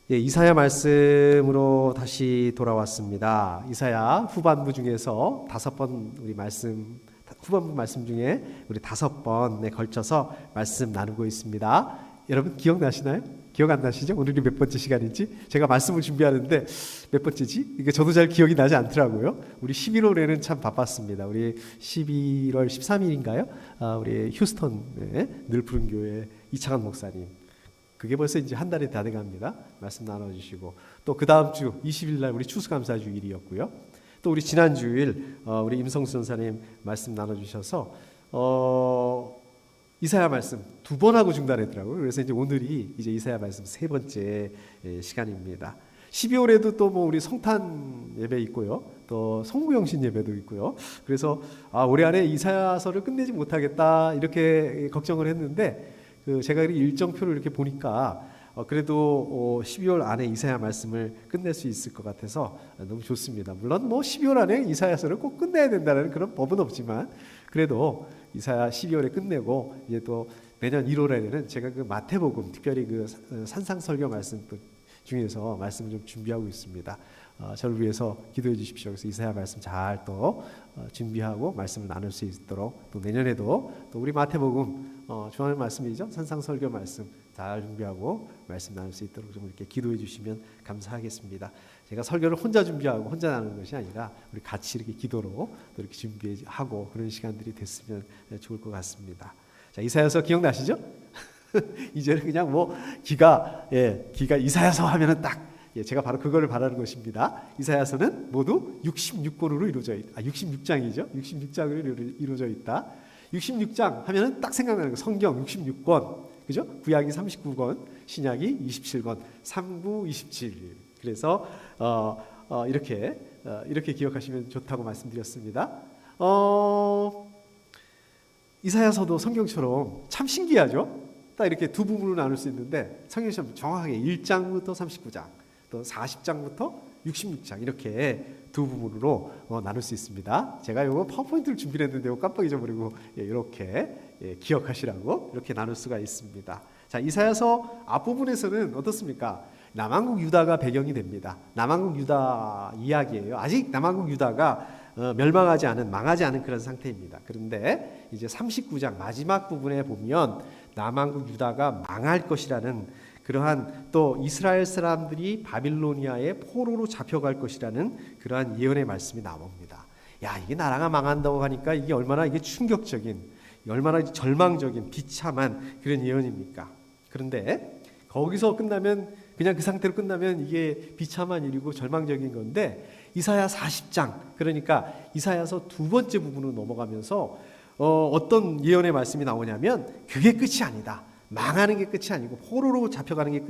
예, 이사야 말씀으로 다시 돌아왔습니다. 이사야 후반부 중에서 후반부 말씀 중에 우리 5번에 걸쳐서 말씀 나누고 있습니다. 여러분 기억나시나요? 기억 안 나시죠? 오늘이 몇 번째 시간인지? 제가 말씀을 준비하는데 몇 번째지? 이게 저도 잘 기억이 나지 않더라고요. 우리 11월에는 참 바빴습니다. 우리 11월 13일인가요? 우리 휴스턴의 늘 푸른 교회 이창환 목사님. 그게 벌써 이제 한 달이 다 돼갑니다. 말씀 나눠주시고 또 그 다음 주 20일 날 우리 추수감사주일이었고요. 또 우리 지난 주일 우리 임성수 전사님 말씀 나눠주셔서 이사야 말씀 2번 하고 중단했더라고요. 그래서 이제 오늘이 이제 이사야 말씀 3번째 시간입니다. 12월에도 또 뭐 우리 성탄 예배 있고요. 또 성부영신 예배도 있고요. 그래서 올해 안에 이사야서를 끝내지 못하겠다 이렇게 걱정을 했는데 제가 일정표를 이렇게 보니까 그래도 12월 안에 이사야 말씀을 끝낼 수 있을 것 같아서 너무 좋습니다. 물론 뭐 12월 안에 이사야서를 꼭 끝내야 된다는 그런 법은 없지만 그래도 이사야 12월에 끝내고 이제 또 내년 1월에는 제가 그 마태복음 특별히 그 산상설교 말씀 중에서 말씀을 좀 준비하고 있습니다. 저를 위해서 기도해 주십시오. 그래서 이사야 말씀 잘 또 준비하고 말씀을 나눌 수 있도록 또 내년에도 또 우리 마태복음 좋아하는 말씀이죠. 산상설교 말씀 잘 준비하고 말씀 나눌 수 있도록 좀 이렇게 기도해 주시면 감사하겠습니다. 제가 설교를 혼자 준비하고 혼자 나누는 것이 아니라 우리 같이 이렇게 기도로 또 이렇게 준비하고 그런 시간들이 됐으면 좋을 것 같습니다. 자, 이사야서 기억나시죠? 이제는 그냥 뭐 기가 이사야서 하면은 딱 제가 바로 그거를 바라는 것입니다. 이사야서는 모두 66권으로 이루어져 있다. 66장이죠. 66장으로 이루어져 있다. 66장 하면은 딱 생각나는 거 성경 66권. 그죠? 구약이 39권, 신약이 27권, 39, 27. 그래서 이렇게 기억하시면 좋다고 말씀드렸습니다. 이사야서도 성경처럼 참 신기하죠? 딱 이렇게 두 부분으로 나눌 수 있는데 성경처럼 정확하게 1장부터 39장 또 40장부터 66장 이렇게 두 부분으로 나눌 수 있습니다. 제가 이거 파워포인트를 준비를 했는데 깜빡 잊어버리고 이렇게 기억하시라고 이렇게 나눌 수가 있습니다. 자, 이사야서 앞부분에서는 어떻습니까? 남한국 유다가 배경이 됩니다. 남한국 유다 이야기예요. 아직 남한국 유다가 멸망하지 않은 망하지 않은 그런 상태입니다. 그런데 이제 39장 마지막 부분에 보면 남한국 유다가 망할 것이라는 그러한 또 이스라엘 사람들이 바빌로니아의 포로로 잡혀갈 것이라는 그러한 예언의 말씀이 나옵니다. 야, 이게 나라가 망한다고 하니까 이게 얼마나 이게 충격적인, 얼마나 절망적인 비참한 그런 예언입니까? 그런데 거기서 끝나면 그냥 그 상태로 끝나면 이게 비참한 일이고 절망적인 건데 이사야 40장 그러니까 이사야서 2번째 부분으로 넘어가면서 어떤 예언의 말씀이 나오냐면 그게 끝이 아니다. 망하는 게 끝이 아니고 포로로 잡혀가는 게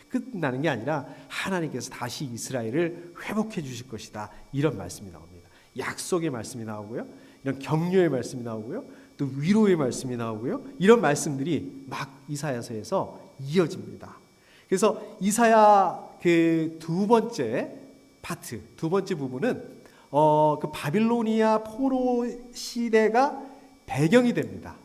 끝나는 게 아니라 하나님께서 다시 이스라엘을 회복해 주실 것이다. 이런 말씀이 나옵니다. 약속의 말씀이 나오고요. 이런 격려의 말씀이 나오고요. 또 위로의 말씀이 나오고요. 이런 말씀들이 막 이사야서에서 이어집니다. 그래서 이사야 그 2번째 파트, 2번째 부분은 그 바빌로니아 포로 시대가 배경이 됩니다.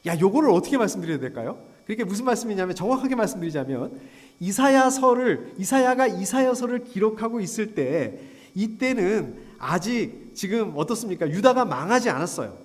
야, 요거를 어떻게 말씀드려야 될까요? 그러니까 무슨 말씀이냐면 정확하게 말씀드리자면 이사야가 이사야서를 기록하고 있을 때 이때는 아직 지금 어떻습니까? 유다가 망하지 않았어요.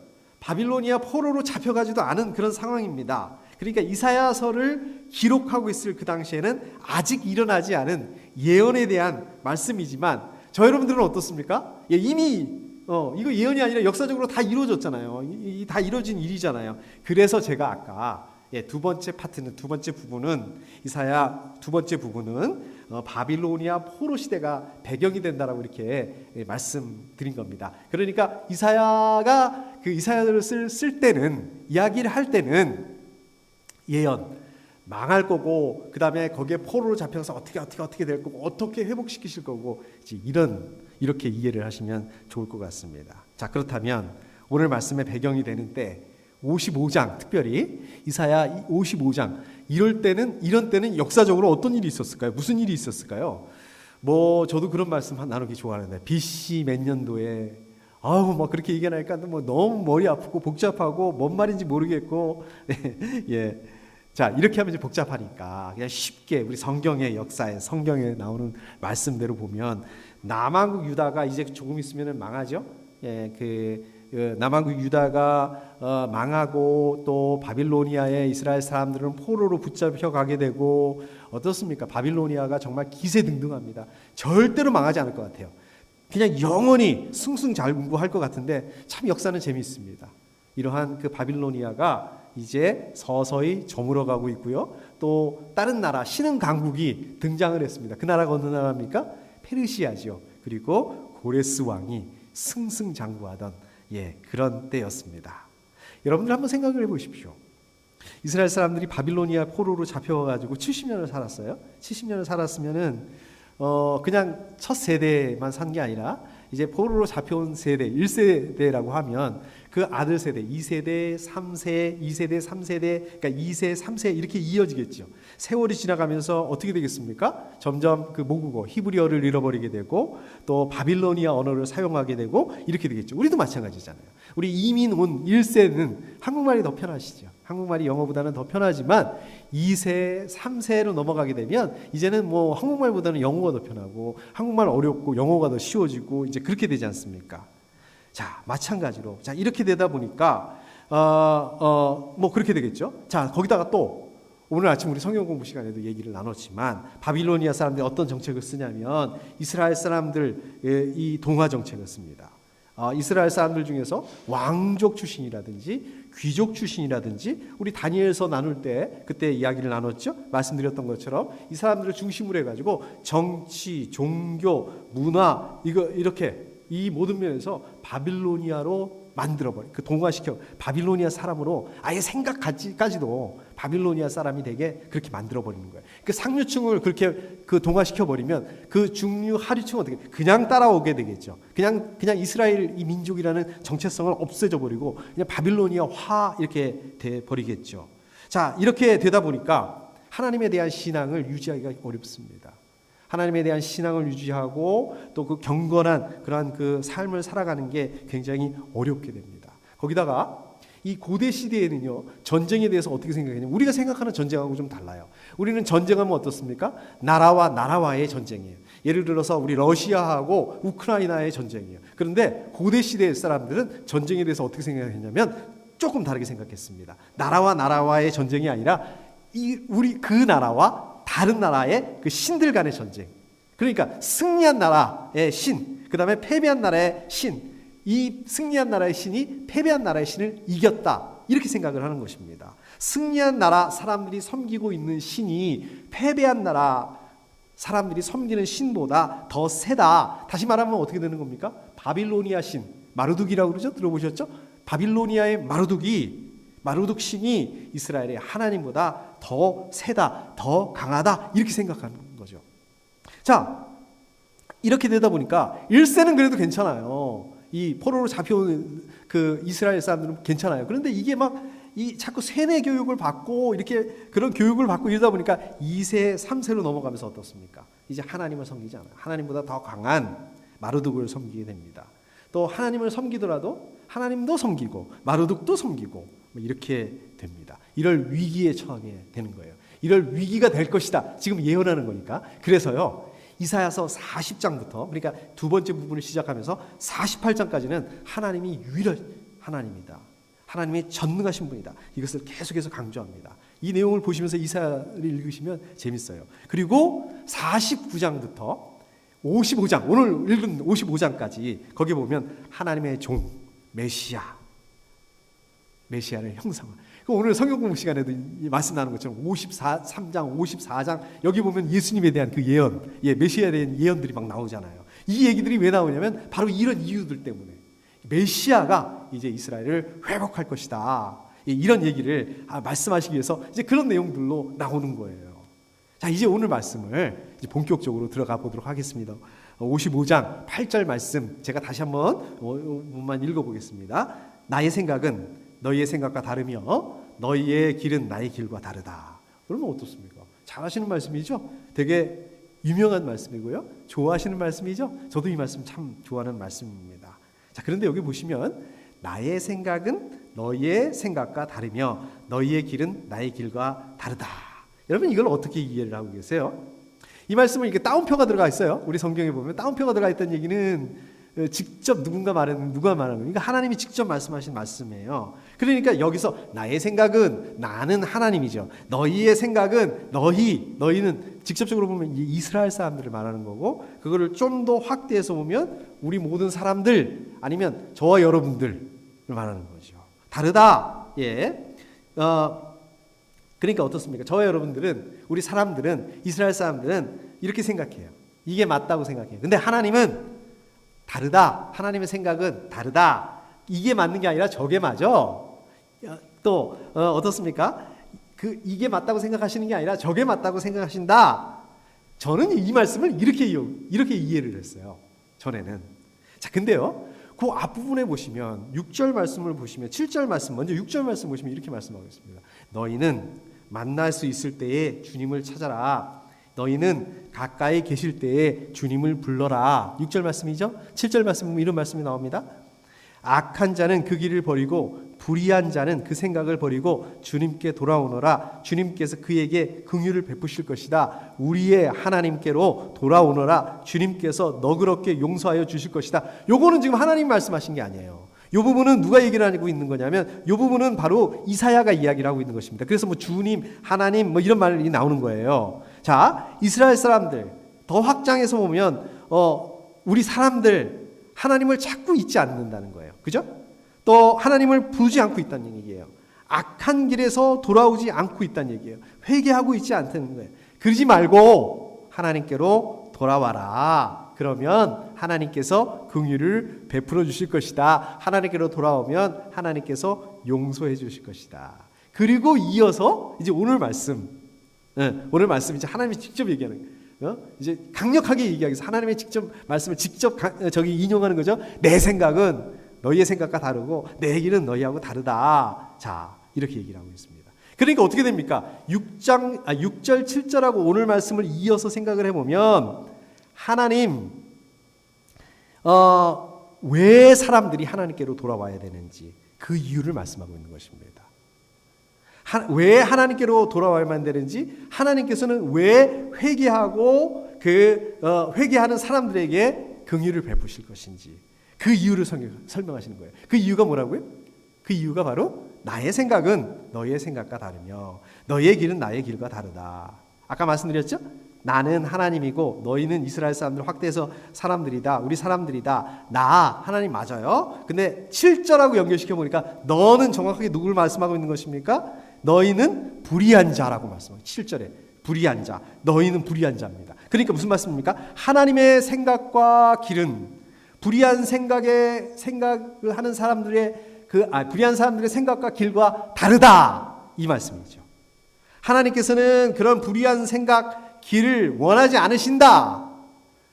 바빌로니아 포로로 잡혀가지도 않은 그런 상황입니다. 그러니까 이사야서를 기록하고 있을 그 당시에는 아직 일어나지 않은 예언에 대한 말씀이지만 저 여러분들은 어떻습니까? 이미 이거 예언이 아니라 역사적으로 다 이루어졌잖아요. 다 이루어진 일이잖아요. 그래서 제가 아까 2번째 파트는 2번째 부분은 이사야 2번째 부분은 바빌로니아 포로 시대가 배경이 된다라고 이렇게 말씀드린 겁니다. 그러니까 이사야가 그 이사야를 쓸 때는 이야기를 할 때는 예언 망할 거고 그 다음에 거기에 포로로 잡혀서 어떻게 될 거고 어떻게 회복시키실 거고 이렇게 이해를 하시면 좋을 것 같습니다. 자, 그렇다면 오늘 말씀의 배경이 되는 때 55장 특별히 이사야 55장 이런 때는 역사적으로 어떤 일이 있었을까요? 무슨 일이 있었을까요? 뭐 저도 그런 말씀 나누기 좋아하는데 BC 몇 년도에 뭐 그렇게 얘기하니까 뭐 너무 머리 아프고 복잡하고 뭔 말인지 모르겠고 자, 이렇게 하면 이제 복잡하니까 그냥 쉽게 우리 성경의 역사에 성경에 나오는 말씀대로 보면 남한국 유다가 이제 조금 있으면 망하죠. 예, 그 남한국 유다가 망하고 또 바빌로니아에 이스라엘 사람들은 포로로 붙잡혀 가게 되고 어떻습니까? 바빌로니아가 정말 기세등등합니다. 절대로 망하지 않을 것 같아요. 그냥 영원히 승승장구할 것 같은데 참 역사는 재미있습니다. 이러한 그 바빌로니아가 이제 서서히 저물어가고 있고요. 또 다른 나라 신흥 강국이 등장을 했습니다. 그 나라가 어느 나라입니까? 페르시아죠. 그리고 고레스 왕이 승승장구하던 그런 때였습니다. 여러분들 한번 생각을 해보십시오. 이스라엘 사람들이 바빌로니아 포로로 잡혀가지고 70년을 살았어요. 70년을 살았으면은 그냥 첫 세대만 산 게 아니라 이제 포로로 잡혀온 세대 1세대라고 하면 그 아들 세대 2세대 3세 2세대 3세대 그러니까 2세 3세 이렇게 이어지겠죠. 세월이 지나가면서 어떻게 되겠습니까? 점점 그 모국어 히브리어를 잃어버리게 되고 또 바빌로니아 언어를 사용하게 되고 이렇게 되겠죠. 우리도 마찬가지잖아요. 우리 이민 온 1세는 한국말이 더 편하시죠. 한국말이 영어보다는 더 편하지만 2세, 3세로 넘어가게 되면 이제는 뭐 한국말보다는 영어가 더 편하고 한국말 어렵고 영어가 더 쉬워지고 이제 그렇게 되지 않습니까? 자, 마찬가지로 자 이렇게 되다 보니까 뭐 그렇게 되겠죠. 자, 거기다가 또 오늘 아침 우리 성경 공부 시간에도 얘기를 나눴지만 바빌로니아 사람들이 어떤 정책을 쓰냐면 이스라엘 사람들 이 동화 정책을 씁니다. 이스라엘 사람들 중에서 왕족 출신이라든지 귀족 출신이라든지 우리 다니엘서 나눌 때 그때 이야기를 나눴죠. 말씀드렸던 것처럼 이 사람들을 중심으로 해가지고 정치, 종교, 문화 이렇게 이 모든 면에서 바빌로니아로 만들어버려. 그 동화시켜 바빌로니아 사람으로 아예 생각까지도 바빌로니아 사람이 되게 그렇게 만들어버리는 거예요. 그 상류층을 그렇게 그 동화시켜버리면 그 중류 하류층은 어떻게 그냥 따라오게 되겠죠. 그냥 이스라엘 이 민족이라는 정체성을 없애져버리고 그냥 바빌로니아화 이렇게 돼버리겠죠. 자, 이렇게 되다 보니까 하나님에 대한 신앙을 유지하기가 어렵습니다. 하나님에 대한 신앙을 유지하고 또 그 경건한 그러한 그 삶을 살아가는 게 굉장히 어렵게 됩니다. 거기다가 이 고대 시대에는요 전쟁에 대해서 어떻게 생각하냐면 우리가 생각하는 전쟁하고 좀 달라요. 우리는 전쟁하면 어떻습니까? 나라와 나라와의 전쟁이에요. 예를 들어서 우리 러시아하고 우크라이나의 전쟁이에요. 그런데 고대 시대의 사람들은 전쟁에 대해서 어떻게 생각했냐면 조금 다르게 생각했습니다. 나라와 나라와의 전쟁이 아니라 우리 그 나라와 다른 나라의 그 신들 간의 전쟁. 그러니까 승리한 나라의 신, 그 다음에 패배한 나라의 신. 이 승리한 나라의 신이 패배한 나라의 신을 이겼다. 이렇게 생각을 하는 것입니다. 승리한 나라 사람들이 섬기고 있는 신이 패배한 나라 사람들이 섬기는 신보다 더 세다. 다시 말하면 어떻게 되는 겁니까? 바빌로니아 신, 마르둑이라고 그러죠? 들어보셨죠? 바빌로니아의 마르둑 신이 이스라엘의 하나님보다 더 세다, 더 강하다 이렇게 생각하는 거죠. 자, 이렇게 되다 보니까 1세는 그래도 괜찮아요. 이 포로로 잡혀온 그 이스라엘 사람들은 괜찮아요. 그런데 이게 막 이 자꾸 세뇌 교육을 받고 이렇게 그런 교육을 받고 이러다 보니까 2세, 3세로 넘어가면서 어떻습니까? 이제 하나님을 섬기지 않아요. 하나님보다 더 강한 마르둑을 섬기게 됩니다. 또 하나님을 섬기더라도 하나님도 섬기고 마르둑도 섬기고 이렇게 됩니다. 이럴 위기에 처하게 되는 거예요. 이럴 위기가 될 것이다. 지금 예언하는 거니까. 그래서요. 이사야서 40장부터 그러니까 두 번째 부분을 시작하면서 48장까지는 하나님이 유일한 하나님이다. 하나님이 전능하신 분이다. 이것을 계속해서 강조합니다. 이 내용을 보시면서 이사야를 읽으시면 재밌어요. 그리고 49장부터 55장 오늘 읽은 55장까지 거기 보면 하나님의 종 메시아를 형상화. 오늘 성경 공부 시간에도 말씀 나눈 것처럼 53장, 54장 여기 보면 예수님에 대한 그 예언, 메시아에 대한 예언들이 막 나오잖아요. 이 얘기들이 왜 나오냐면 바로 이런 이유들 때문에 메시아가 이제 이스라엘을 회복할 것이다. 이런 얘기를 말씀하시기 위해서 이제 그런 내용들로 나오는 거예요. 자, 이제 오늘 말씀을 이제 본격적으로 들어가 보도록 하겠습니다. 55장 8절 말씀 제가 다시 한번 읽어보겠습니다. 나의 생각은 너희의 생각과 다르며 너희의 길은 나의 길과 다르다. 그러면 어떻습니까? 잘하시는 말씀이죠? 되게 유명한 말씀이고요. 좋아하시는 말씀이죠? 저도 이 말씀 참 좋아하는 말씀입니다. 자, 그런데 여기 보시면 나의 생각은 너희의 생각과 다르며 너희의 길은 나의 길과 다르다. 여러분 이걸 어떻게 이해를 하고 계세요? 이 말씀은 이게 따옴표가 들어가 있어요. 우리 성경에 보면 따옴표가 들어가 있다는 얘기는 직접 누가 말하는 거예요. 그러니까 하나님이 직접 말씀하신 말씀이에요. 그러니까 여기서 나의 생각은 나는 하나님이죠. 너희의 생각은 너희는 직접적으로 보면 이스라엘 사람들을 말하는 거고 그거를 좀 더 확대해서 보면 우리 모든 사람들 아니면 저와 여러분들을 말하는 거죠. 다르다. 예. 그러니까 어떻습니까? 저와 여러분들은 우리 사람들은 이스라엘 사람들은 이렇게 생각해요. 이게 맞다고 생각해요. 근데 하나님은 다르다. 하나님의 생각은 다르다. 이게 맞는 게 아니라 저게 맞아. 또 어떻습니까? 이게 맞다고 생각하시는 게 아니라 저게 맞다고 생각하신다. 저는 이 말씀을 이렇게 이해를 했어요. 전에는. 자, 근데요. 그 앞부분에 보시면 6절 말씀을 보시면 7절 말씀 먼저 6절 말씀 보시면 이렇게 말씀하고 있습니다. 너희는 만날 수 있을 때에 주님을 찾아라. 너희는 가까이 계실 때에 주님을 불러라. 6절 말씀이죠. 7절 말씀 보면 이런 말씀이 나옵니다. 악한 자는 그 길을 버리고 불의한 자는 그 생각을 버리고 주님께 돌아오너라. 주님께서 그에게 긍휼을 베푸실 것이다. 우리의 하나님께로 돌아오너라. 주님께서 너그럽게 용서하여 주실 것이다. 요거는 지금 하나님 말씀하신 게 아니에요. 이 부분은 누가 얘기를 하고 있는 거냐면 이 부분은 바로 이사야가 이야기를 하고 있는 것입니다. 그래서 뭐 주님, 하나님 뭐 이런 말이 나오는 거예요. 자, 이스라엘 사람들 더 확장해서 보면 우리 사람들 하나님을 찾고 있지 않는다는 거예요. 그죠? 또 하나님을 부르지 않고 있다는 얘기예요. 악한 길에서 돌아오지 않고 있다는 얘기예요. 회개하고 있지 않다는 거예요. 그러지 말고 하나님께로 돌아와라. 그러면 하나님께서 긍휼을 베풀어 주실 것이다. 하나님께로 돌아오면 하나님께서 용서해 주실 것이다. 그리고 이어서 이제 오늘 말씀 이제 하나님이 직접 얘기하는 거예요. 이제 강력하게 얘기하기 위해서 하나님의 직접 말씀을 직접 인용하는 거죠. 내 생각은 너희의 생각과 다르고 내 길은 너희하고 다르다. 자, 이렇게 얘기를 하고 있습니다. 그러니까 어떻게 됩니까? 6절 7절하고 오늘 말씀을 이어서 생각을 해보면 하나님 왜 사람들이 하나님께로 돌아와야 되는지 그 이유를 말씀하고 있는 것입니다. 왜 하나님께로 돌아와야만 되는지, 하나님께서는 왜 회개하고 회개하는 사람들에게 긍휼을 베푸실 것인지 그 이유를 설명하시는 거예요. 그 이유가 뭐라고요? 그 이유가 바로 나의 생각은 너희의 생각과 다르며 너희의 길은 나의 길과 다르다. 아까 말씀드렸죠? 나는 하나님이고 너희는 이스라엘 사람들 확대해서 사람들이다. 우리 사람들이다. 나 하나님 맞아요. 근데 7절하고 연결시켜 보니까 너는 정확하게 누구를 말씀하고 있는 것입니까? 너희는 불의한 자라고 말씀하고 7절에 불의한 자. 너희는 불의한 자입니다. 그러니까 무슨 말씀입니까? 하나님의 생각과 길은 불의한 생각을 하는 사람들의 불의한 사람들의 생각과 길과 다르다. 이 말씀이죠. 하나님께서는 그런 불의한 생각, 길을 원하지 않으신다.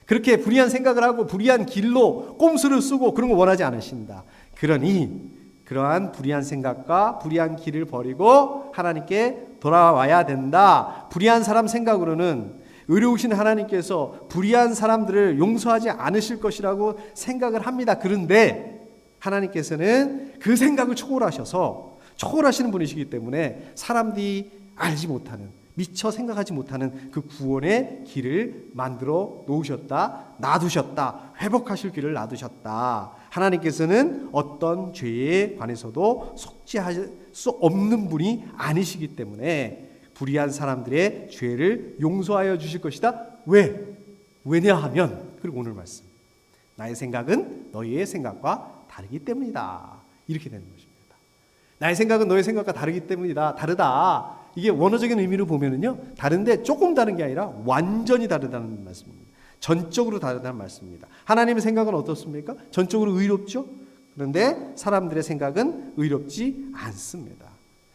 그렇게 불의한 생각을 하고 불의한 길로 꼼수를 쓰고 그런 거 원하지 않으신다. 그러니 그러한 불의한 생각과 불의한 길을 버리고 하나님께 돌아와야 된다. 불의한 사람 생각으로는 의로우신 하나님께서 불의한 사람들을 용서하지 않으실 것이라고 생각을 합니다. 그런데 하나님께서는 그 생각을 초월하시는 분이시기 때문에 사람들이 알지 못하는, 미처 생각하지 못하는 그 구원의 길을 만들어 놓으셨다, 놔두셨다, 회복하실 길을 놔두셨다. 하나님께서는 어떤 죄에 관해서도 속죄할 수 없는 분이 아니시기 때문에 불의한 사람들의 죄를 용서하여 주실 것이다. 왜냐하면, 그리고 오늘 말씀, 나의 생각은 너희의 생각과 다르기 때문이다. 이렇게 되는 것입니다. 나의 생각은 너의 생각과 다르기 때문이다. 다르다. 이게 원어적인 의미로 보면은요, 다른데 조금 다른 게 아니라 완전히 다르다는 말씀입니다. 전적으로 다르다는 말씀입니다. 하나님의 생각은 어떻습니까? 전적으로 의롭죠? 그런데 사람들의 생각은 의롭지 않습니다.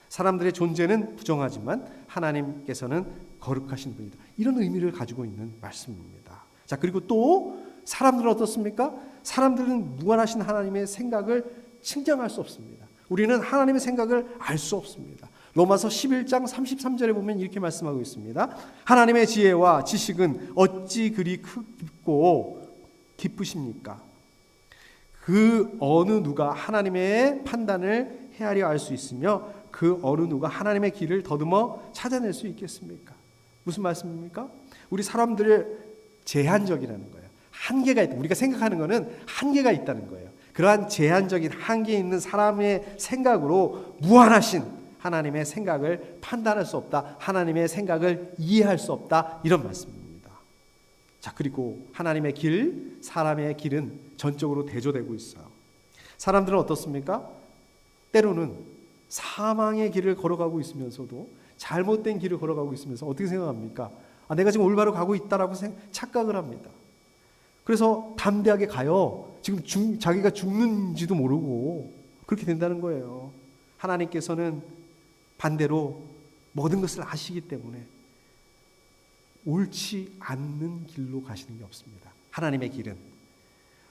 사람들의 존재는 부정하지만 하나님께서는 거룩하신 분이다. 이런 의미를 가지고 있는 말씀입니다. 자, 그리고 또 사람들은 어떻습니까? 사람들은 무한하신 하나님의 생각을 측량할 수 없습니다. 우리는 하나님의 생각을 알 수 없습니다. 로마서 11장 33절에 보면 이렇게 말씀하고 있습니다. 하나님의 지혜와 지식은 어찌 그리 깊고 기쁘십니까? 그 어느 누가 하나님의 판단을 헤아려 알 수 있으며 그 어느 누가 하나님의 길을 더듬어 찾아낼 수 있겠습니까? 무슨 말씀입니까? 우리 사람들의 제한적이라는 거예요. 한계가 있다. 우리가 생각하는 것은 한계가 있다는 거예요. 그러한 제한적인 한계 있는 사람의 생각으로 무한하신 하나님의 생각을 판단할 수 없다. 하나님의 생각을 이해할 수 없다. 이런 말씀입니다. 자, 그리고 하나님의 길, 사람의 길은 전적으로 대조되고 있어요. 사람들은 어떻습니까? 때로는 사망의 길을 걸어가고 있으면서도 잘못된 길을 걸어가고 있으면서 어떻게 생각합니까? 내가 지금 올바로 가고 있다라고 착각을 합니다. 그래서 담대하게 가요. 지금 자기가 죽는지도 모르고 그렇게 된다는 거예요. 하나님께서는 반대로 모든 것을 아시기 때문에 옳지 않는 길로 가시는 게 없습니다. 하나님의 길은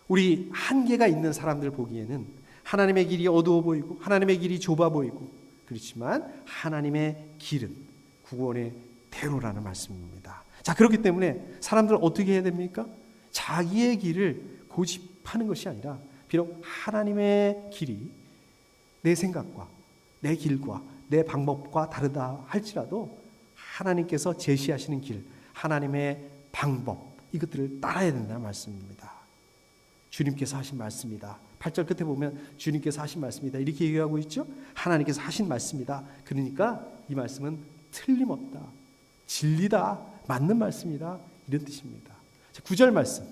우리 한계가 있는 사람들 보기에는 하나님의 길이 어두워 보이고 하나님의 길이 좁아 보이고 그렇지만 하나님의 길은 구원의 대로라는 말씀입니다. 자, 그렇기 때문에 사람들은 어떻게 해야 됩니까? 자기의 길을 고집하는 것이 아니라 비록 하나님의 길이 내 생각과 내 길과 내 방법과 다르다 할지라도 하나님께서 제시하시는 길, 하나님의 방법, 이것들을 따라야 된다는 말씀입니다. 주님께서 하신 말씀이다. 8절 끝에 보면 주님께서 하신 말씀이다. 이렇게 얘기하고 있죠. 하나님께서 하신 말씀이다. 그러니까 이 말씀은 틀림없다. 진리다. 맞는 말씀이다. 이런 뜻입니다. 9절 말씀.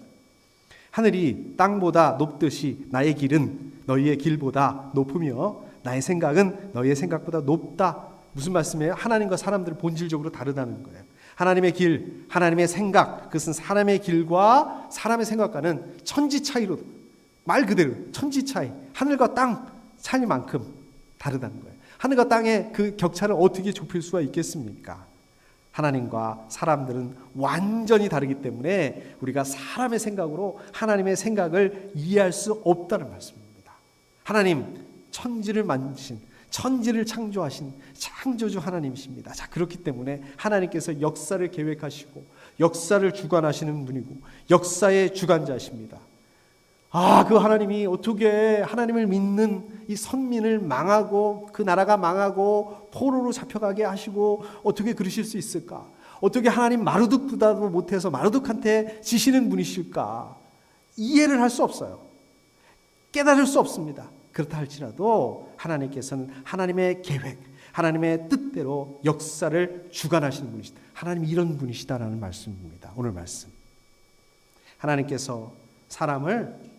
하늘이 땅보다 높듯이 나의 길은 너희의 길보다 높으며 나의 생각은 너희의 생각보다 높다. 무슨 말씀이에요? 하나님과 사람들은 본질적으로 다르다는 거예요. 하나님의 길, 하나님의 생각, 그것은 사람의 길과 사람의 생각과는 천지 차이로, 말 그대로 천지 차이, 하늘과 땅 차이만큼 다르다는 거예요. 하늘과 땅의 그 격차를 어떻게 좁힐 수가 있겠습니까? 하나님과 사람들은 완전히 다르기 때문에 우리가 사람의 생각으로 하나님의 생각을 이해할 수 없다는 말씀입니다. 하나님 천지를 만드신, 천지를 창조하신 창조주 하나님이십니다. 자, 그렇기 때문에 하나님께서 역사를 계획하시고 역사를 주관하시는 분이고 역사의 주관자십니다. 그 하나님이 어떻게 하나님을 믿는 이 선민을 망하고 그 나라가 망하고 포로로 잡혀가게 하시고 어떻게 그러실 수 있을까? 어떻게 하나님 마르둑보다도 못해서 마르둑한테 지시는 분이실까? 이해를 할 수 없어요. 깨달을 수 없습니다. 그렇다 할지라도 하나님께서는 하나님의 계획, 하나님의 뜻대로 역사를 주관하시는 분이시다. 하나님이 이런 분이시다라는 말씀입니다. 오늘 말씀. 하나님께서 사람을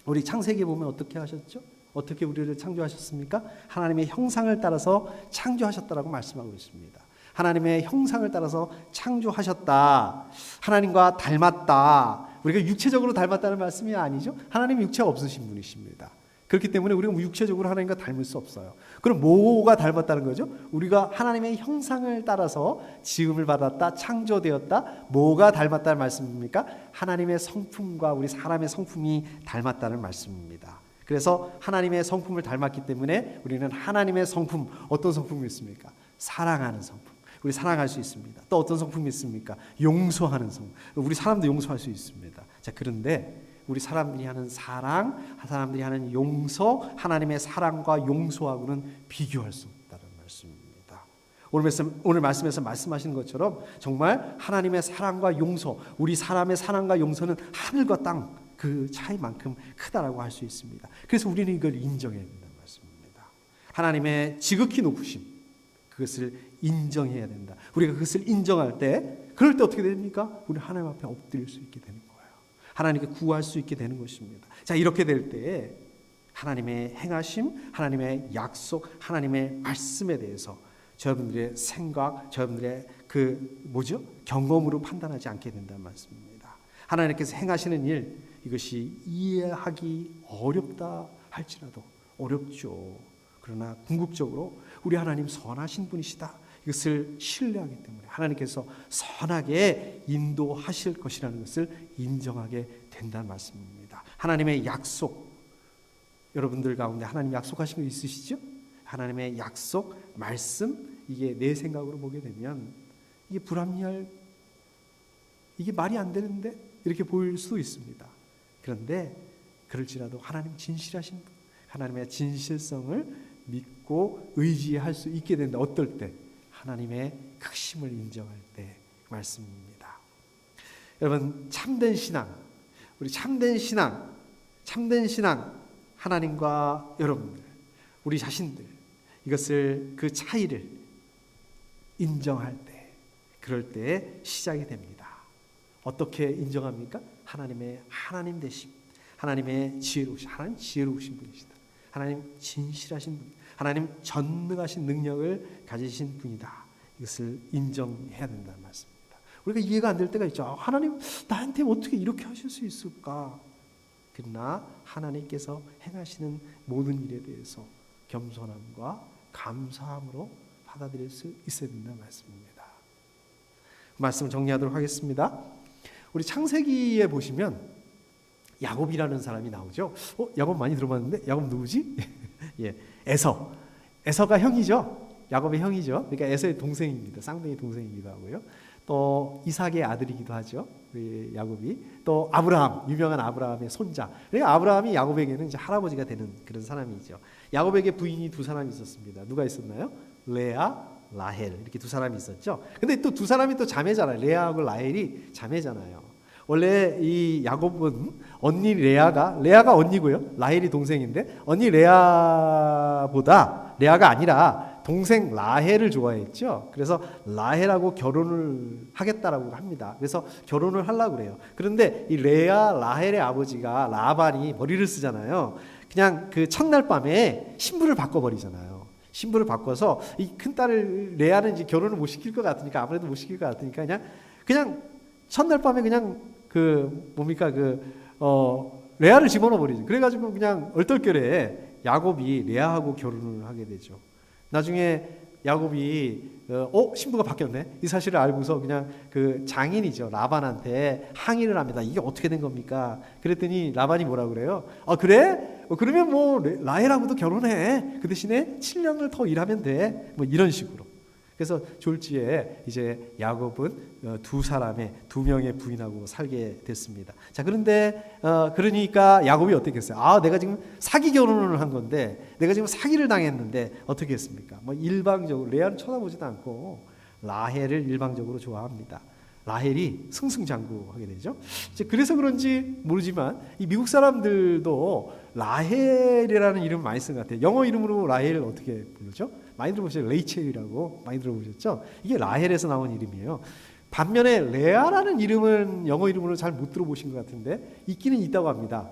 우리 창세기에 보면 어떻게 하셨죠? 어떻게 우리를 창조하셨습니까? 하나님의 형상을 따라서 창조하셨다라고 말씀하고 있습니다. 하나님의 형상을 따라서 창조하셨다. 하나님과 닮았다. 우리가 육체적으로 닮았다는 말씀이 아니죠. 하나님은 육체가 없으신 분이십니다. 그렇기 때문에 우리가 육체적으로 하나님과 닮을 수 없어요. 그럼 뭐가 닮았다는 거죠? 우리가 하나님의 형상을 따라서 지음을 받았다, 창조되었다. 뭐가 닮았다는 말씀입니까? 하나님의 성품과 우리 사람의 성품이 닮았다는 말씀입니다. 그래서 하나님의 성품을 닮았기 때문에 우리는 하나님의 성품, 어떤 성품이 있습니까? 사랑하는 성품. 우리 사랑할 수 있습니다. 또 어떤 성품이 있습니까? 용서하는 성품. 우리 사람도 용서할 수 있습니다. 자, 그런데 우리 사람들이 하는 사랑, 사람들이 하는 용서, 하나님의 사랑과 용서하고는 비교할 수 없다는 말씀입니다. 오늘 말씀에서 말씀하신 것처럼 정말 하나님의 사랑과 용서, 우리 사람의 사랑과 용서는 하늘과 땅 그 차이만큼 크다라고 할 수 있습니다. 그래서 우리는 이걸 인정해야 된다는 말씀입니다. 하나님의 지극히 높으심, 그것을 인정해야 된다. 우리가 그것을 인정할 때, 그럴 때 어떻게 됩니까? 우리 하나님 앞에 엎드릴 수 있게 되는 거예요. 하나님께 구할 수 있게 되는 것입니다. 자, 이렇게 될 때에 하나님의 행하심, 하나님의 약속, 하나님의 말씀에 대해서 저러분들의 생각, 저러분들의 경험으로 판단하지 않게 된다는 말씀입니다. 하나님께서 행하시는 일, 이것이 이해하기 어렵다 할지라도 어렵죠. 그러나 궁극적으로 우리 하나님 선하신 분이시다. 이것을 신뢰하기 때문에 하나님께서 선하게 인도하실 것이라는 것을 인정하게 된다는 말씀입니다. 하나님의 약속, 여러분들 가운데 하나님 약속하신 거 있으시죠? 하나님의 약속, 말씀, 이게 내 생각으로 보게 되면 이게 불합리할, 이게 말이 안 되는데 이렇게 보일 수도 있습니다. 그런데 그럴지라도 하나님 진실하신 분, 하나님의 진실성을 믿고 의지할 수 있게 된다. 어떨 때? 하나님의 크심을 인정할 때 말씀입니다. 여러분, 참된 신앙, 우리 참된 신앙, 하나님과 여러분들, 우리 자신들, 이것을 그 차이를 인정할 때, 그럴 때 시작이 됩니다. 어떻게 인정합니까? 하나님 되심, 하나님의 지혜로우신, 하나님 지혜로우신 분이시다. 하나님 진실하신 분, 하나님 전능하신 능력을 가지신 분이다. 이것을 인정해야 된다는 말씀입니다. 우리가 이해가 안 될 때가 있죠. 하나님 나한테 어떻게 이렇게 하실 수 있을까? 그러나 하나님께서 행하시는 모든 일에 대해서 겸손함과 감사함으로 받아들일 수 있어야 된다는 말씀입니다. 말씀 정리하도록 하겠습니다. 우리 창세기에 보시면 야곱이라는 사람이 나오죠. 야곱 많이 들어봤는데 야곱 누구지? 예, 에서가 형이죠. 야곱의 형이죠. 그러니까 에서의 동생입니다. 쌍둥이 동생이기도 하고요. 또 이삭의 아들이기도 하죠. 우리 야곱이. 또 아브라함, 유명한 아브라함의 손자. 그러니까 아브라함이 야곱에게는 이제 할아버지가 되는 그런 사람이죠. 야곱에게 부인이 두 사람이 있었습니다. 누가 있었나요? 레아, 라헬, 이렇게 두 사람이 있었죠. 근데 또 두 사람이 또 자매잖아요. 레아하고 라헬이 자매잖아요. 원래 이 야곱은 언니 레아가 언니고요. 라헬이 동생인데 언니 레아가 아니라 동생 라헬을 좋아했죠. 그래서 라헬하고 결혼을 하겠다라고 합니다. 그래서 결혼을 하려고 그래요. 그런데 이 레아 라헬의 아버지가 라반이 머리를 쓰잖아요. 그냥 그 첫날 밤에 신부를 바꿔버리잖아요. 신부를 바꿔서 이 큰딸을 레아는 이제 결혼을 못 시킬 것 같으니까 아무래도 못 시킬 것 같으니까 그냥 첫날 밤에 그냥 레아를 집어넣어 버리죠. 그래가지고 그냥 얼떨결에 야곱이 레아하고 결혼을 하게 되죠. 나중에 야곱이 신부가 바뀌었네 이 사실을 알고서 그냥 그 장인이죠 라반한테 항의를 합니다. 이게 어떻게 된 겁니까? 그랬더니 라반이 뭐라 그래요? 그래? 그러면 뭐 라헬하고도 결혼해. 그 대신에 7년을 더 일하면 돼. 뭐 이런 식으로. 그래서 졸지에 이제 야곱은 두 명의 부인하고 살게 됐습니다. 자, 그런데 그러니까 야곱이 어떻게 했어요? 내가 지금 사기 결혼을 한 건데 내가 지금 사기를 당했는데 어떻게 했습니까? 뭐 일방적으로 레아는 쳐다보지도 않고 라헬을 일방적으로 좋아합니다. 라헬이 승승장구하게 되죠. 이제 그래서 그런지 모르지만 이 미국 사람들도 라헬이라는 이름 많이 쓴 것 같아요. 영어 이름으로 라헬을 어떻게 부르죠? 많이 들어보셨죠? 레이첼이라고 많이 들어보셨죠? 이게 라헬에서 나온 이름이에요. 반면에 레아라는 이름은 영어 이름으로 잘 못 들어보신 것 같은데 있기는 있다고 합니다.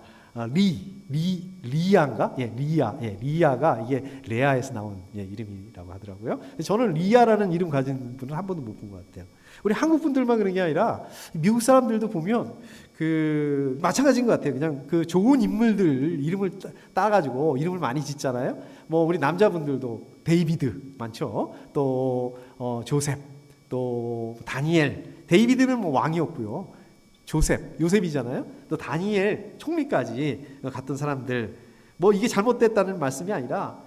리아인가? 리아가 이게 레아에서 나온 이름이라고 하더라고요. 저는 리아라는 이름 가진 분은 한 번도 못 본 것 같아요. 우리 한국 분들만 그런 게 아니라 미국 사람들도 보면 마찬가지인 것 같아요. 그냥 그 좋은 인물들 이름을 따가지고 이름을 많이 짓잖아요. 뭐 우리 남자분들도 데이비드 많죠. 또 조셉, 또 다니엘. 데이비드는 뭐 왕이었고요. 요셉이잖아요. 또 다니엘 총리까지 갔던 사람들. 뭐 이게 잘못됐다는 말씀이 아니라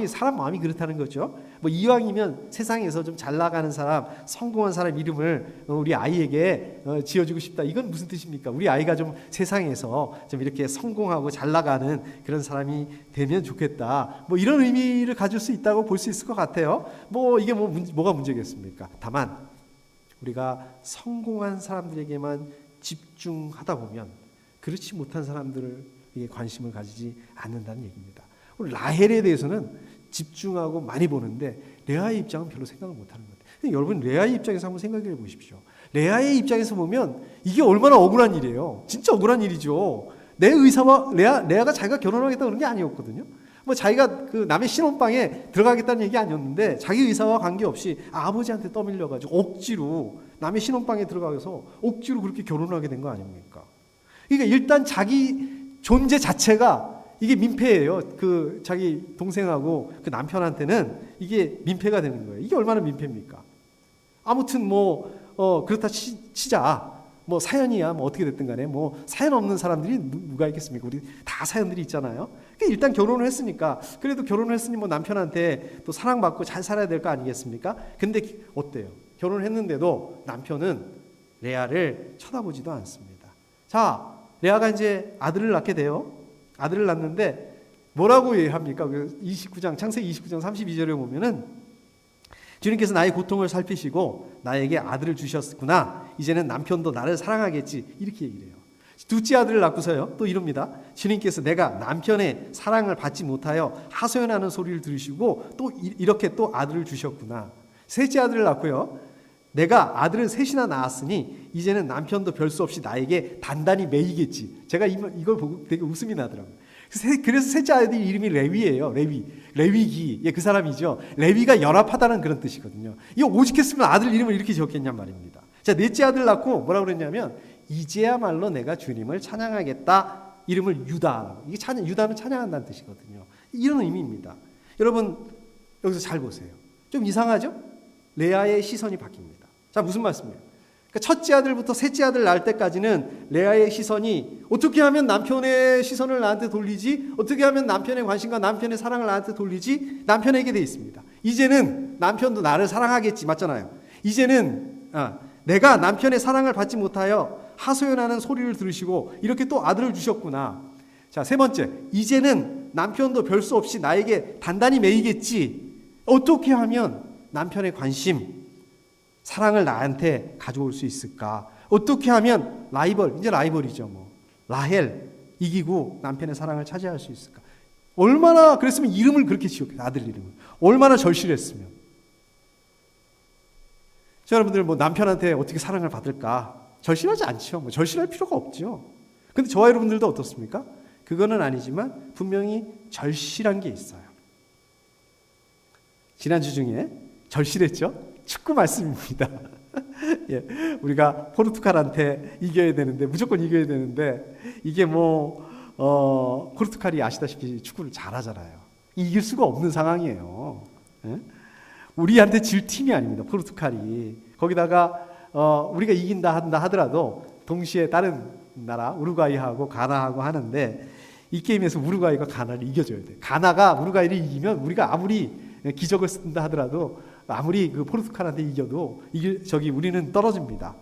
사람 마음이 그렇다는 거죠. 뭐 이왕이면 세상에서 좀 잘 나가는 사람, 성공한 사람 이름을 우리 아이에게 지어주고 싶다. 이건 무슨 뜻입니까? 우리 아이가 좀 세상에서 좀 이렇게 성공하고 잘 나가는 그런 사람이 되면 좋겠다. 뭐 이런 의미를 가질 수 있다고 볼 수 있을 것 같아요. 뭐 이게 뭐가 문제겠습니까? 다만 우리가 성공한 사람들에게만 집중하다 보면 그렇지 못한 사람들을 관심을 가지지 않는다는 얘기입니다. 우리 라헬에 대해서는 집중하고 많이 보는데 레아의 입장은 별로 생각을 못하는 것 같아요. 여러분 레아의 입장에서 한번 생각해 보십시오. 레아의 입장에서 보면 이게 얼마나 억울한 일이에요. 진짜 억울한 일이죠. 내 의사와 레아가 자기가 결혼하겠다 그런 게 아니었거든요. 뭐 자기가 그 남의 신혼방에 들어가겠다는 얘기 아니었는데 자기 의사와 관계없이 아버지한테 떠밀려가지고 억지로 남의 신혼방에 들어가서 억지로 그렇게 결혼하게 된 거 아닙니까? 그러니까 일단 자기 존재 자체가 이게 민폐예요. 그 자기 동생하고 그 남편한테는 이게 민폐가 되는 거예요. 이게 얼마나 민폐입니까? 아무튼 그렇다 치자. 뭐 사연이야 뭐 어떻게 됐든 간에 뭐 사연 없는 사람들이 누가 있겠습니까? 우리 다 사연들이 있잖아요. 그러니까 일단 결혼을 했으니까 그래도 결혼을 했으니 뭐 남편한테 또 사랑받고 잘 살아야 될 거 아니겠습니까? 근데 어때요? 결혼을 했는데도 남편은 레아를 쳐다보지도 않습니다. 자, 레아가 이제 아들을 낳게 돼요. 아들을 낳는데 뭐라고 얘기합니까? 29장 창세기 29장 32절에 보면은 주님께서 나의 고통을 살피시고 나에게 아들을 주셨구나. 이제는 남편도 나를 사랑하겠지. 이렇게 얘기를 해요. 둘째 아들을 낳고서요. 또 이럽니다. 주님께서 내가 남편의 사랑을 받지 못하여 하소연하는 소리를 들으시고 또 이렇게 또 아들을 주셨구나. 셋째 아들을 낳고요. 내가 아들을 셋이나 낳았으니 이제는 남편도 별 수 없이 나에게 단단히 매이겠지. 제가 이걸 보고 되게 웃음이 나더라고요. 그래서 셋째 아들 이름이 레위예요. 레위기. 예, 그 사람이죠. 레위가 연합하다는 그런 뜻이거든요. 이거 오직했으면 아들 이름을 이렇게 지었겠냔 말입니다. 자, 넷째 아들 낳고 뭐라고 그랬냐면 이제야말로 내가 주님을 찬양하겠다. 이름을 유다. 이게 유다는 찬양한다는 뜻이거든요. 이런 의미입니다. 여러분 여기서 잘 보세요. 좀 이상하죠? 레아의 시선이 바뀝니다. 자, 무슨 말씀이에요? 그러니까 첫째 아들부터 셋째 아들 낳을 때까지는 레아의 시선이 어떻게 하면 남편의 시선을 나한테 돌리지? 어떻게 하면 남편의 관심과 남편의 사랑을 나한테 돌리지? 남편에게 돼 있습니다. 이제는 남편도 나를 사랑하겠지. 맞잖아요. 이제는 내가 남편의 사랑을 받지 못하여 하소연하는 소리를 들으시고 이렇게 또 아들을 주셨구나. 자, 세 번째. 이제는 남편도 별 수 없이 나에게 단단히 매이겠지. 어떻게 하면 남편의 관심, 사랑을 나한테 가져올 수 있을까? 어떻게 하면 이제 라이벌이죠. 라헬 이기고 남편의 사랑을 차지할 수 있을까? 얼마나 그랬으면 이름을 그렇게 지었겠어요. 아들 이름을. 얼마나 절실했으면. 자, 여러분들 남편한테 어떻게 사랑을 받을까? 절실하지 않죠. 절실할 필요가 없죠. 근데 저와 여러분들도 어떻습니까? 그거는 아니지만 분명히 절실한 게 있어요. 지난주 중에 절실했죠? 축구 말씀입니다. 예, 우리가 포르투갈한테 이겨야 되는데 무조건 이겨야 되는데 이게 포르투갈이 아시다시피 축구를 잘하잖아요. 이길 수가 없는 상황이에요. 예? 우리한테 질 팀이 아닙니다. 포르투갈이. 거기다가 우리가 이긴다 한다 하더라도 동시에 다른 나라 우루과이하고 가나하고 하는데 이 게임에서 우루과이가 가나를 이겨줘야 돼. 가나가 우루과이를 이기면 우리가 아무리 기적을 쓴다 하더라도 아무리 그 포르투갈한테 이겨도 우리는 떨어집니다.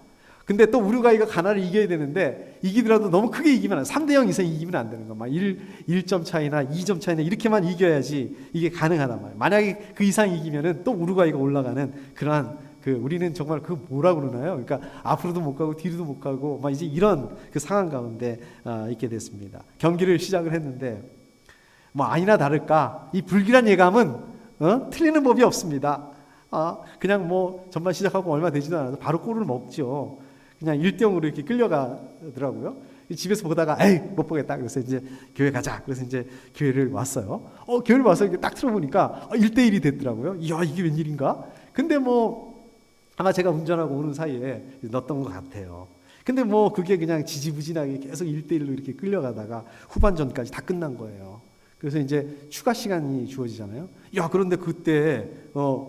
근데 또 우루과이가 가나를 이겨야 되는데 이기더라도 너무 크게 이기면 3대0 이상 이기면 안 되는 거야. 1점 차이나 2점 차이나 이렇게만 이겨야지 이게 가능하단 말이에요. 만약에 그 이상 이기면은 또 우루과이가 올라가는 그러한 우리는 정말 뭐라 그러나요? 그러니까 앞으로도 못 가고 뒤로도 못 가고 이제 이런 그 상황 가운데 있게 됐습니다. 경기를 시작을 했는데 아니나 다를까 이 불길한 예감은 틀리는 법이 없습니다. 그냥 전반 시작하고 얼마 되지도 않아서 바로 골을 먹죠. 그냥 1대0으로 이렇게 끌려가더라고요. 집에서 보다가 에이 못 보겠다. 그래서 이제 교회 가자. 그래서 이제 교회를 왔어요. 교회를 와서 이렇게 딱 들어보니까 1대1이 됐더라고요. 이야, 이게 웬일인가? 근데 아마 제가 운전하고 오는 사이에 넣었던 것 같아요. 근데 그게 그냥 지지부진하게 계속 1대1로 이렇게 끌려가다가 후반전까지 다 끝난 거예요. 그래서 이제 추가 시간이 주어지잖아요. 야, 그런데 그때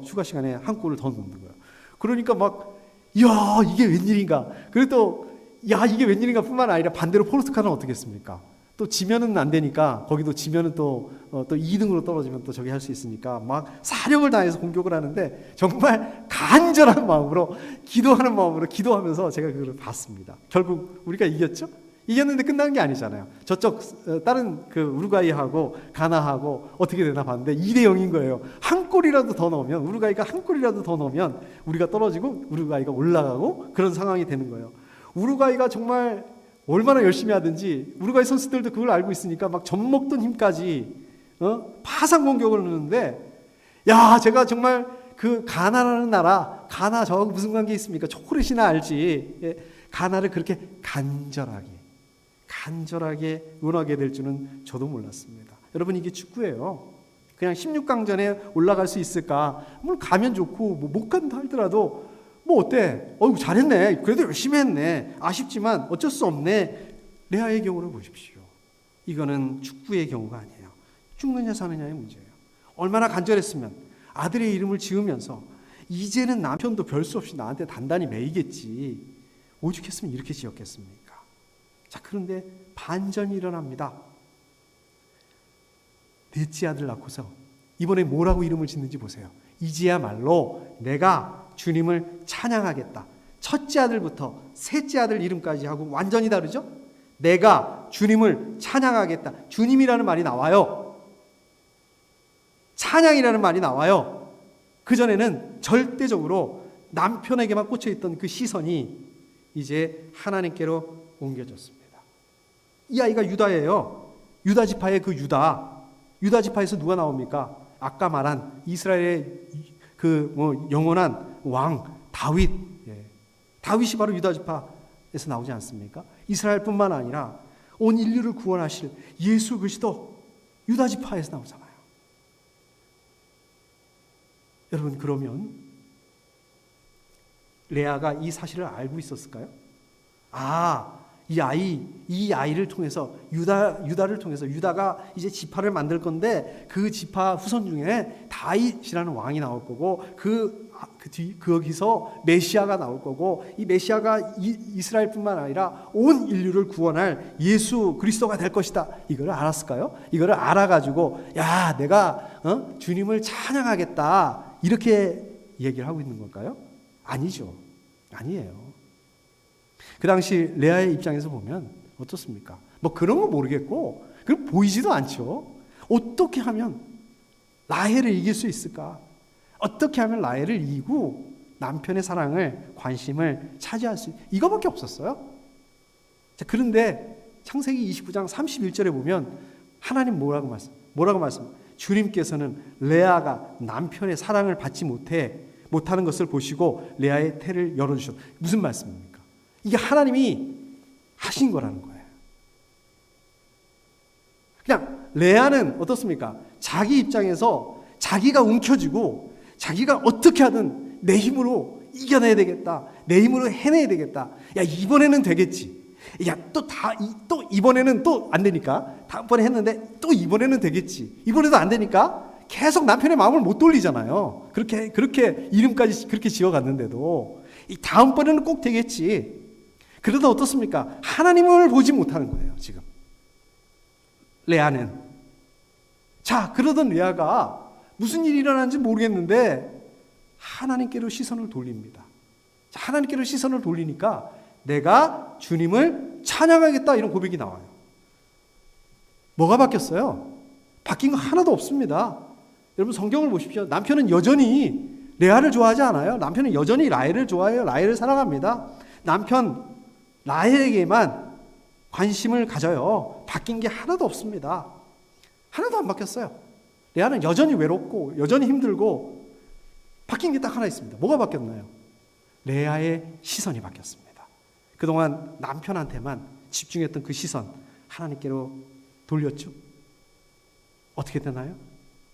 추가 시간에 한 골을 더 넣는 거예요. 그러니까 야, 이게 웬일인가. 그래도 야, 이게 웬일인가 뿐만 아니라 반대로 포르투갈은 어떻게 했습니까? 또 지면은 안 되니까 거기도 지면은 또 2등으로 떨어지면 또 저기 할 수 있으니까 사력을 다해서 공격을 하는데 정말 간절한 마음으로 기도하는 마음으로 기도하면서 제가 그걸 봤습니다. 결국 우리가 이겼죠? 이겼는데 끝난 게 아니잖아요. 저쪽 다른 우루과이하고 가나하고 어떻게 되나 봤는데 2대0인 거예요. 한 골이라도 더 넣으면 우루과이가 한 골이라도 더 넣으면 우리가 떨어지고 우루과이가 올라가고 그런 상황이 되는 거예요. 우루과이가 정말 얼마나 열심히 하든지 우루과이 선수들도 그걸 알고 있으니까 젖먹던 힘까지 파상 공격을 하는데 야, 제가 정말 가나라는 나라, 가나 저하고 무슨 관계 있습니까? 초콜릿이나 알지. 가나를 그렇게 간절하게 응원하게 될 줄은 저도 몰랐습니다. 여러분, 이게 축구예요. 그냥 16강전에 올라갈 수 있을까? 물론 가면 좋고 못 간다 하더라도 어때? 잘했네. 그래도 열심히 했네. 아쉽지만 어쩔 수 없네. 레아의 경우를 보십시오. 이거는 축구의 경우가 아니에요. 죽느냐 사느냐의 문제예요. 얼마나 간절했으면 아들의 이름을 지으면서 이제는 남편도 별 수 없이 나한테 단단히 매이겠지. 오죽했으면 이렇게 지었겠습니까? 자, 그런데 반전이 일어납니다. 넷째 아들 낳고서 이번에 뭐라고 이름을 짓는지 보세요. 이제야말로 내가 주님을 찬양하겠다. 첫째 아들부터 셋째 아들 이름까지 하고 완전히 다르죠? 내가 주님을 찬양하겠다. 주님이라는 말이 나와요. 찬양이라는 말이 나와요. 그전에는 절대적으로 남편에게만 꽂혀있던 그 시선이 이제 하나님께로 옮겨졌습니다. 이 아이가 유다예요. 유다 지파의 그 유다 지파에서 누가 나옵니까? 아까 말한 이스라엘의 영원한 왕 다윗. 다윗이 바로 유다 지파에서 나오지 않습니까? 이스라엘뿐만 아니라 온 인류를 구원하실 예수 그리스도 유다 지파에서 나오잖아요. 여러분, 그러면 레아가 이 사실을 알고 있었을까요? 이 아이를 통해서 유다를 통해서 유다가 이제 지파를 만들 건데 그 지파 후손 중에 다윗이라는 왕이 나올 거고 거기서 메시아가 나올 거고 이 메시아가 이스라엘뿐만 아니라 온 인류를 구원할 예수 그리스도가 될 것이다. 이걸 알았을까요? 이걸 알아가지고 내가 주님을 찬양하겠다 이렇게 얘기를 하고 있는 걸까요? 아니죠. 아니에요. 그 당시 레아의 입장에서 보면 어떻습니까? 뭐 그런 거 모르겠고 그럼 보이지도 않죠. 어떻게 하면 라헬을 이길 수 있을까? 어떻게 하면 라헬을 이기고 남편의 사랑을 관심을 차지할 수 이거밖에 없었어요. 자, 그런데 창세기 29장 31절에 보면 하나님 뭐라고 말씀? 주님께서는 레아가 남편의 사랑을 받지 못하는 것을 보시고 레아의 태를 열어주셨다. 무슨 말씀입니까? 이게 하나님이 하신 거라는 거예요. 그냥 레아는 어떻습니까? 자기 입장에서 자기가 움켜쥐고 자기가 어떻게 하든 내 힘으로 이겨내야 되겠다. 내 힘으로 해내야 되겠다. 이번에는 되겠지. 또 이번에는 또 안 되니까 다음번에 했는데 또 이번에는 되겠지. 이번에도 안 되니까 계속 남편의 마음을 못 돌리잖아요. 그렇게 이름까지 그렇게 지어갔는데도 다음번에는 꼭 되겠지. 그러다 어떻습니까? 하나님을 보지 못하는 거예요, 지금. 레아는. 자, 그러던 레아가 무슨 일이 일어나는지 모르겠는데 하나님께로 시선을 돌립니다. 자, 하나님께로 시선을 돌리니까 내가 주님을 찬양하겠다 이런 고백이 나와요. 뭐가 바뀌었어요? 바뀐 거 하나도 없습니다. 여러분 성경을 보십시오. 남편은 여전히 레아를 좋아하지 않아요. 남편은 여전히 라헬을 좋아해요. 라헬을 사랑합니다. 남편 라헬에게만 관심을 가져요. 바뀐 게 하나도 없습니다. 하나도 안 바뀌었어요. 레아는 여전히 외롭고 여전히 힘들고 바뀐 게 딱 하나 있습니다. 뭐가 바뀌었나요? 레아의 시선이 바뀌었습니다. 그동안 남편한테만 집중했던 그 시선 하나님께로 돌렸죠. 어떻게 되나요?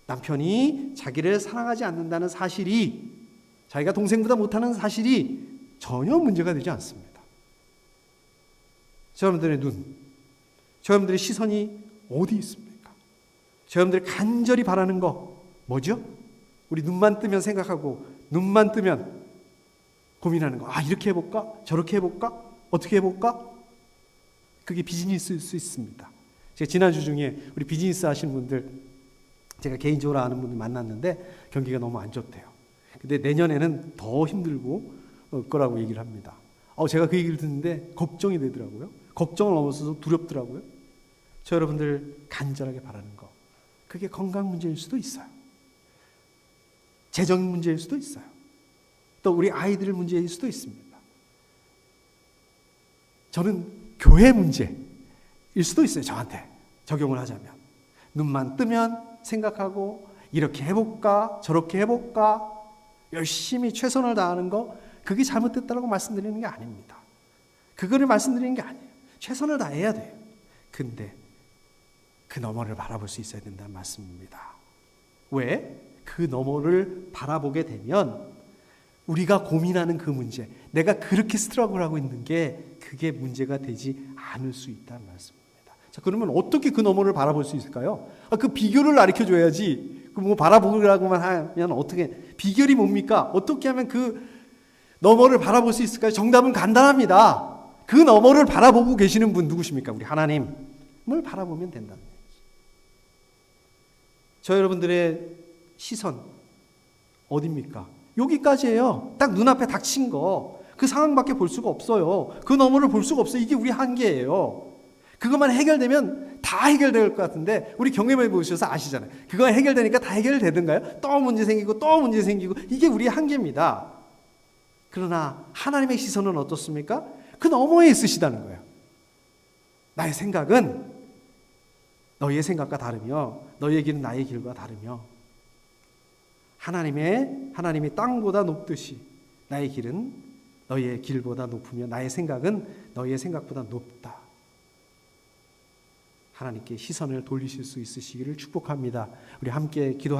남편이 자기를 사랑하지 않는다는 사실이 자기가 동생보다 못하는 사실이 전혀 문제가 되지 않습니다. 여러분들의 눈, 여러분들의 시선이 어디 있습니까? 여러분들이 간절히 바라는 거 뭐죠? 우리 눈만 뜨면 생각하고 눈만 뜨면 고민하는 거. 이렇게 해볼까? 저렇게 해볼까? 어떻게 해볼까? 그게 비즈니스일 수 있습니다. 제가 지난주 중에 우리 비즈니스 하시는 분들 제가 개인적으로 아는 분들 만났는데 경기가 너무 안 좋대요. 근데 내년에는 더 힘들고 거라고 얘기를 합니다. 제가 그 얘기를 듣는데 걱정이 되더라고요. 걱정을 넘어서서 두렵더라고요. 저 여러분들 간절하게 바라는 거. 그게 건강 문제일 수도 있어요. 재정 문제일 수도 있어요. 또 우리 아이들 문제일 수도 있습니다. 저는 교회 문제일 수도 있어요. 저한테 적용을 하자면. 눈만 뜨면 생각하고 이렇게 해볼까 저렇게 해볼까 열심히 최선을 다하는 거 그게 잘못됐다고 말씀드리는 게 아닙니다. 그거를 말씀드리는 게 아니에요. 최선을 다해야 돼요. 근데 그 너머를 바라볼 수 있어야 된다는 말씀입니다. 왜? 그 너머를 바라보게 되면 우리가 고민하는 그 문제, 내가 그렇게 스트러글하고 있는 게 그게 문제가 되지 않을 수 있다는 말씀입니다. 자, 그러면 어떻게 그 너머를 바라볼 수 있을까요? 그 비결을 가르쳐줘야지. 바라보라고만 하면 어떻게, 비결이 뭡니까? 어떻게 하면 그 너머를 바라볼 수 있을까요? 정답은 간단합니다. 그 너머를 바라보고 계시는 분 누구십니까? 우리 하나님을 바라보면 된다는 얘기죠. 저 여러분들의 시선 어디입니까? 여기까지예요. 딱 눈앞에 닥친 거. 그 상황밖에 볼 수가 없어요. 그 너머를 볼 수가 없어요. 이게 우리 한계예요. 그것만 해결되면 다 해결될 것 같은데 우리 경험해 보셔서 아시잖아요. 그거 해결되니까 다 해결되던가요? 또 문제 생기고 또 문제 생기고 이게 우리의 한계입니다. 그러나 하나님의 시선은 어떻습니까? 그 너머에 있으시다는 거예요. 나의 생각은 너희의 생각과 다르며 너희의 길은 나의 길과 다르며 하나님이 땅보다 높듯이 나의 길은 너희의 길보다 높으며 나의 생각은 너희의 생각보다 높다. 하나님께 시선을 돌리실 수 있으시기를 축복합니다. 우리 함께 기도하겠습니다.